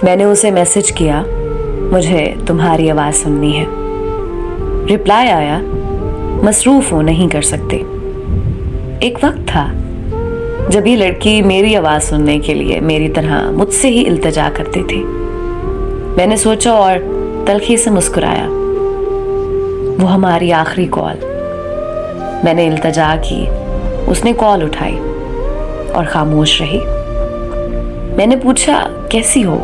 میں نے اسے میسج کیا مجھے تمہاری آواز سننی ہے. رپلائی آیا مصروف ہو نہیں کر سکتے. ایک وقت تھا جب یہ لڑکی میری آواز سننے کے لیے میری طرح مجھ سے ہی التجا کرتی تھی. میں نے سوچا اور تلخی سے مسکرایا. وہ ہماری آخری کال. میں نے التجا کی, اس نے کال اٹھائی اور خاموش رہی. میں نے پوچھا کیسی ہو؟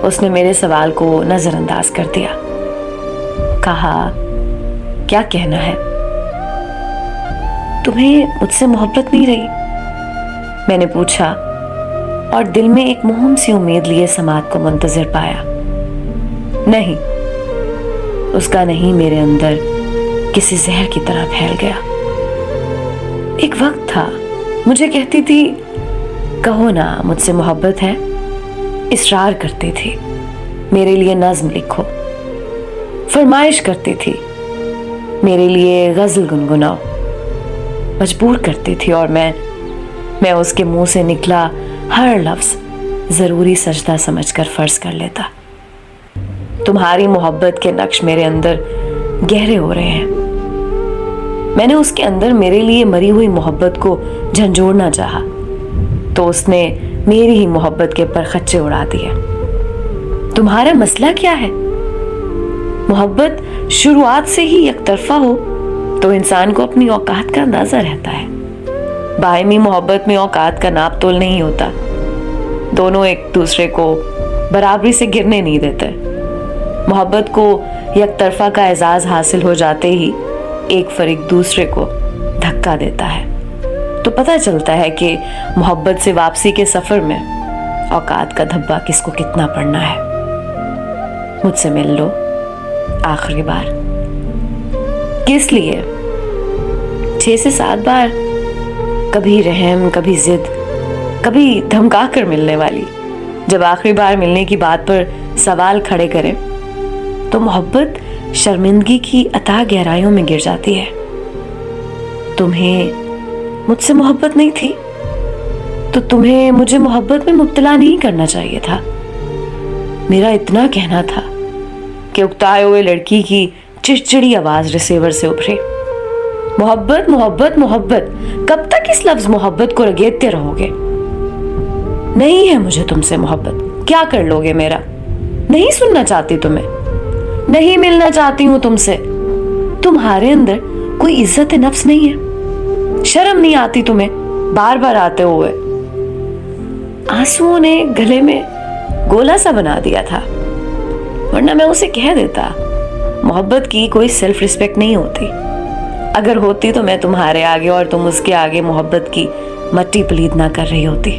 اس نے میرے سوال کو نظر انداز کر دیا. کہا کیا کہنا ہے؟ تمہیں مجھ سے محبت نہیں رہی؟ میں نے پوچھا اور دل میں ایک مہم سی امید لیے سماعت کو منتظر پایا. نہیں. اس کا نہیں میرے اندر کسی زہر کی طرح پھیل گیا. ایک وقت تھا مجھے کہتی تھی کہو نا مجھ سے محبت ہے. اصرار کرتی تھی میرے لیے نظم لکھو. فرمائش کرتی تھی میرے لیے غزل گنگناؤ. مجبور کرتی تھی اور میں اس کے منہ سے نکلا ہر لفظ ضروری سجدہ سمجھ کر فرض کر لیتا. تمہاری محبت کے نقش میرے اندر گہرے ہو رہے ہیں. میں نے اس کے اندر میرے لیے مری ہوئی محبت کو جھنجھوڑنا چاہا تو اس نے میری ہی محبت کے پرخچے اڑا دیے. تمہارا مسئلہ کیا ہے؟ محبت شروعات سے ہی یک طرفہ ہو تو انسان کو اپنی اوقات کا اندازہ رہتا ہے. باہمی محبت میں اوقات کا ناپ تول نہیں ہوتا. دونوں ایک دوسرے کو برابری سے گرنے نہیں دیتے. محبت کو یک طرفہ کا اعزاز حاصل ہو جاتے ہی ایک فریق دوسرے کو دھکا دیتا ہے تو پتہ چلتا ہے کہ محبت سے واپسی کے سفر میں اوقات کا دھبا کس کو کتنا پڑنا ہے. مجھ سے مل لو آخری بار. کس لیے؟ 6 سے 7 بار. کبھی رحم, کبھی ضد, کبھی دھمکا کر ملنے والی. جب آخری بار ملنے کی بات پر سوال کھڑے کریں تو محبت شرمندگی کی اتھاہ گہرائیوں میں گر جاتی ہے. تمہیں مجھ سے محبت نہیں تھی تو تمہیں مجھے محبت میں مبتلا نہیں کرنا چاہیے تھا. میرا اتنا کہنا تھا کہ اکتائے ہوئے لڑکی کی چڑچڑی آواز ریسیور سے ابھرے. محبت محبت محبت, کب تک اس لفظ محبت کو رگیدتے رہو گے؟ نہیں ہے مجھے تم سے محبت. کیا کر لو گے میرا؟ نہیں سننا چاہتی تمہیں, نہیں ملنا چاہتی ہوں تم سے. تمہارے اندر کوئی عزت نفس نہیں ہے؟ شرم نہیں آتی تمہیں بار بار آتے ہوئے؟ آنسوؤں نے گلے میں گولا سا بنا دیا تھا, ورنہ میں اسے کہہ دیتا محبت کی کوئی سیلف ریسپیکٹ نہیں ہوتی. اگر ہوتی تو میں تمہارے آگے اور تم اس کے آگے محبت کی مٹی پلید نہ کر رہی ہوتی.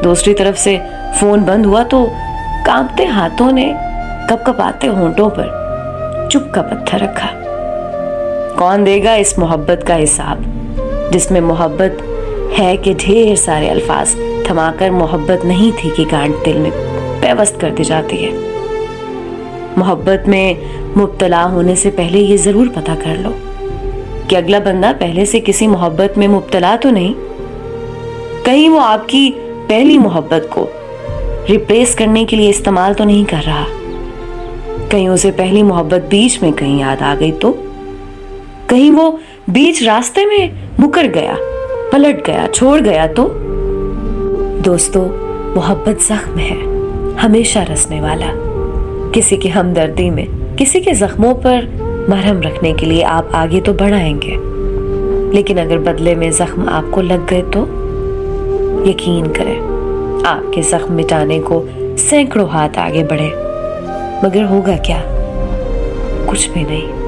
دوسری طرف سے فون بند ہوا تو کانپتے ہاتھوں نے کپ کپاتے ہونٹوں پر چپ کا پتھر رکھا. کون دے گا اس محبت کا حساب جس میں محبت ہے کہ ڈھیر سارے الفاظ تھما کر محبت نہیں تھی کہ گانٹ دل میں پیوست کر دی جاتی ہے. محبت میں مبتلا ہونے سے پہلے یہ ضرور پتہ کر لو کہ اگلا بندہ پہلے سے کسی محبت میں مبتلا تو نہیں. کہیں وہ آپ کی پہلی محبت کو ریپلیس کرنے کے لیے استعمال تو نہیں کر رہا. کہیں اسے پہلی محبت بیچ میں کہیں یاد آ گئی تو, کہیں وہ بیچ راستے میں مکر گیا, پلٹ گیا, چھوڑ گیا تو. دوستو, محبت زخم ہے, ہمیشہ رسنے والا. کسی کی ہمدردی میں, کسی کے زخموں پر مرہم رکھنے کے لیے آپ آگے تو بڑھائیں گے, لیکن اگر بدلے میں زخم آپ کو لگ گئے تو یقین کریں آپ کے زخم مٹانے کو سینکڑوں ہاتھ آگے بڑھے, مگر ہوگا کیا؟ کچھ بھی نہیں.